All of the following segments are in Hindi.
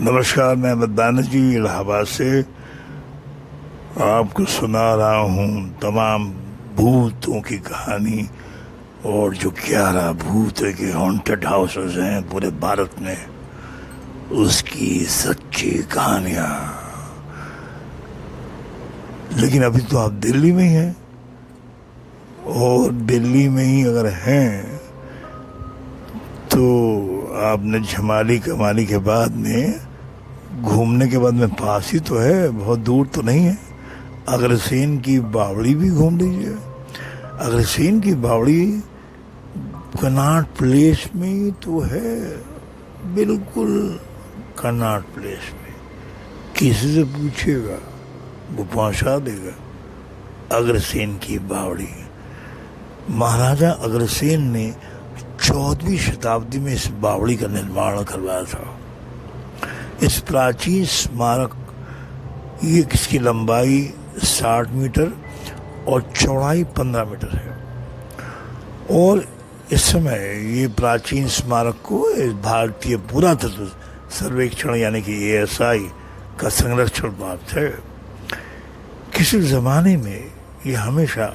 नमस्कार, मैं अहमद बैनर्जी इलाहाबाद से आपको सुना रहा हूँ तमाम भूतों की कहानी। और जो 11 भूत के हॉन्टेड हाउसेस हैं पूरे भारत में, उसकी सच्ची कहानियाँ। लेकिन अभी तो आप दिल्ली में ही हैं, और दिल्ली में ही अगर हैं तो आपने झमाली कमाली के बाद में घूमने के बाद में पास ही तो है, बहुत दूर तो नहीं है। अग्रसेन की बावड़ी भी घूम लीजिए। अग्रसेन की बावड़ी कनॉट प्लेस में ही तो है, बिल्कुल कनॉट प्लेस में। किसी से पूछिएगा वो पहुंचा देगा। अग्रसेन की बावड़ी, महाराजा अग्रसेन ने 14वीं शताब्दी में इस बावड़ी का निर्माण करवाया था। इस प्राचीन स्मारक, ये इसकी लंबाई 60 मीटर और चौड़ाई 15 मीटर है। और इस समय ये प्राचीन स्मारक को भारतीय पुरातत्व सर्वेक्षण यानी कि ASI का संरक्षण प्राप्त है। किसी ज़माने में ये हमेशा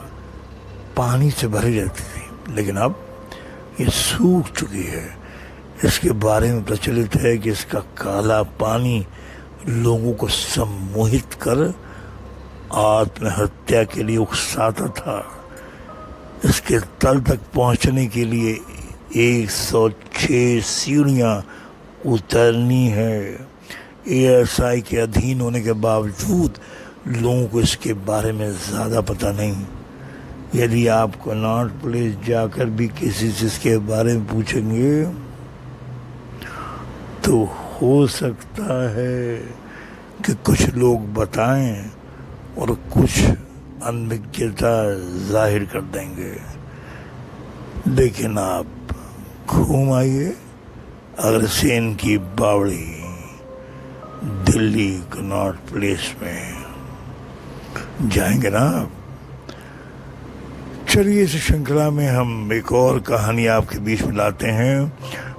पानी से भरी रहती थी, लेकिन अब ये सूख चुकी है। इसके बारे में प्रचलित है कि इसका काला पानी लोगों को सम्मोहित कर आत्महत्या के लिए उकसाता था। इसके तल तक पहुंचने के लिए 106 सीढ़ियां उतरनी है। ASI के अधीन होने के बावजूद लोगों को इसके बारे में ज़्यादा पता नहीं। यदि आप कनॉट प्लेस जाकर भी किसी चीज़ के बारे में पूछेंगे तो हो सकता है कि कुछ लोग बताएं और कुछ अनभिज्ञता जाहिर कर देंगे। लेकिन आप घूम आइए अग्रसेन की बावड़ी, दिल्ली कनॉट प्लेस में। जाएंगे ना आप? चलिए, इस श्रृंखला में हम एक और कहानी आपके बीच में लाते हैं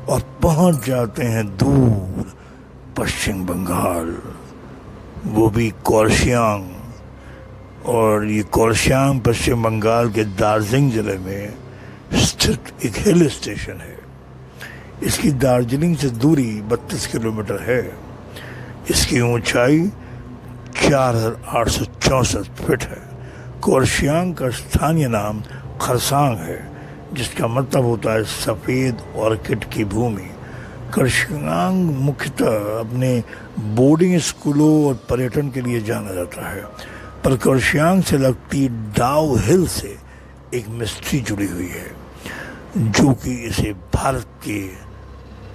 और पहुंच जाते हैं दूर पश्चिम बंगाल, वो भी कोर्शियांग। और ये कोर्शियांग पश्चिम बंगाल के दार्जिलिंग जिले में स्थित एक हिल स्टेशन है। इसकी दार्जिलिंग से दूरी 32 किलोमीटर है। इसकी ऊंचाई 4864 फीट है। कोर्शियांग का स्थानीय नाम खरसांग है, जिसका मतलब होता है सफ़ेद ऑर्किड की भूमि। कोर्शियांग मुख्यतः अपने बोर्डिंग स्कूलों और पर्यटन के लिए जाना जाता है, पर कोर्शियांग से लगती डाउ हिल से एक मिस्ट्री जुड़ी हुई है, जो कि इसे भारत के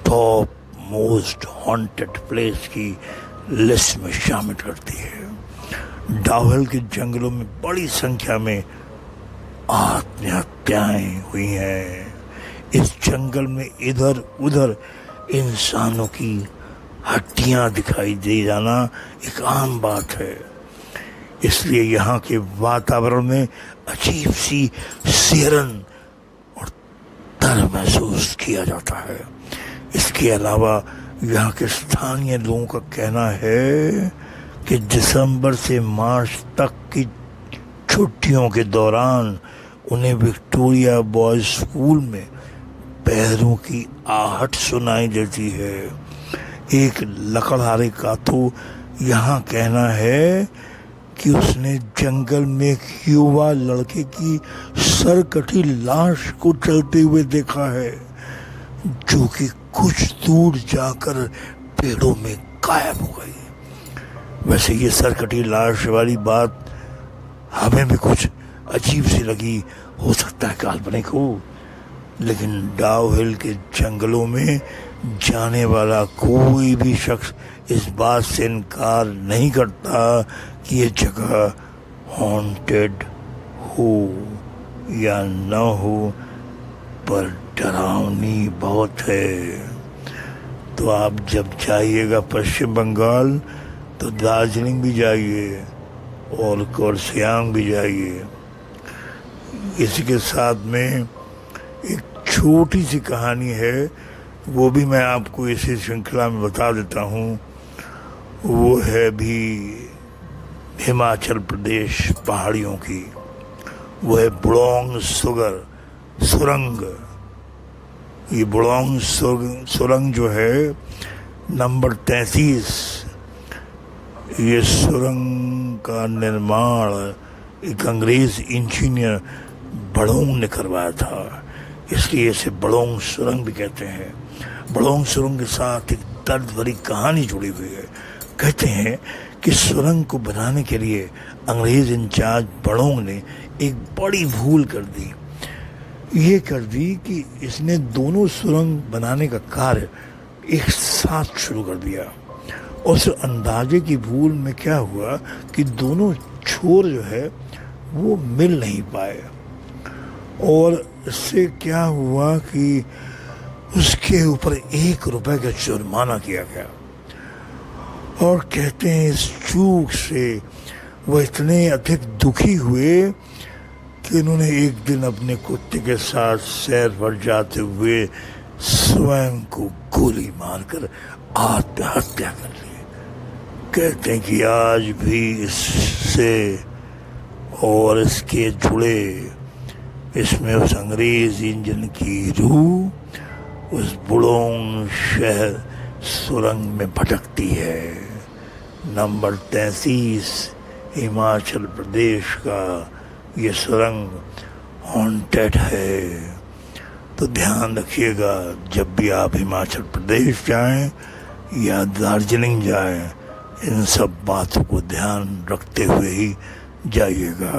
टॉप मोस्ट हॉन्टेड प्लेस की लिस्ट में शामिल करती है। डाउहिल के जंगलों में बड़ी संख्या में आत्महत्याएं हुई हैं। इस जंगल में इधर उधर इंसानों की हड्डियां दिखाई दे जाना एक आम बात है। इसलिए यहाँ के वातावरण में अजीब सी सिहरन और डर महसूस किया जाता है। इसके अलावा यहाँ के स्थानीय लोगों का कहना है कि दिसंबर से मार्च तक की छुट्टियों के दौरान उन्हें विक्टोरिया बॉयज स्कूल में पैरों की आहट सुनाई देती है। एक लकड़हारे का तो यहाँ कहना है कि उसने जंगल में एक युवा लड़के की सरकटी लाश को चलते हुए देखा है, जो कि कुछ दूर जाकर पेड़ों में गायब हो गई। वैसे ये सरकटी लाश वाली बात हमें भी कुछ अजीब सी लगी, हो सकता है काल्पनिक हो, लेकिन डाउहिल के जंगलों में जाने वाला कोई भी शख्स इस बात से इनकार नहीं करता कि ये जगह हॉन्टेड हो या न हो, पर डरावनी बहुत है। तो आप जब जाइएगा पश्चिम बंगाल तो दार्जिलिंग भी जाइए और कोर्शियांग भी जाइए। इसी के साथ में एक छोटी सी कहानी है, वो भी मैं आपको इसी श्रृंखला में बता देता हूँ। वो है भी हिमाचल प्रदेश पहाड़ियों की। वो है बुलोंग सुरंग। ये बुलोंग सुरंग जो है नंबर 33, ये सुरंग का निर्माण एक अंग्रेज इंजीनियर बड़ोंग ने करवाया था, इसलिए इसे बड़ोंग सुरंग भी कहते हैं। बड़ोंग सुरंग के साथ एक दर्द भरी कहानी जुड़ी हुई है। कहते हैं कि सुरंग को बनाने के लिए अंग्रेज इंचार्ज बड़ोंग ने एक बड़ी भूल कर दी। ये कर दी कि इसने दोनों सुरंग बनाने का कार्य एक साथ शुरू कर दिया। उस अंदाजे की भूल में क्या हुआ कि दोनों छोर जो है वो मिल नहीं पाए, और इससे क्या हुआ कि उसके ऊपर 1 रुपए का जुर्माना किया गया। और कहते हैं इस चूक से वो इतने अधिक दुखी हुए कि उन्होंने एक दिन अपने कुत्ते के साथ सैर पर जाते हुए स्वयं को गोली मारकर आत्महत्या कर ली। कहते हैं कि आज भी इससे और इसके जुड़े इसमें उस अंग्रेज इंजन की रूह उस बुलोंग शहर सुरंग में भटकती है। नंबर 33 हिमाचल प्रदेश का ये सुरंग हॉन्टेड है। तो ध्यान रखिएगा, जब भी आप हिमाचल प्रदेश जाएं या दार्जिलिंग जाएं, इन सब बातों को ध्यान रखते हुए ही जाइएगा।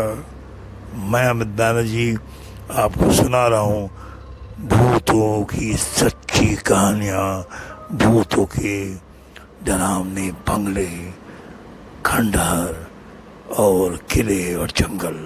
मैं अमित बैनर्जी आपको सुना रहा हूँ भूतों की सच्ची कहानियाँ, भूतों के डरावने बंगले, खंडहर और किले और जंगल।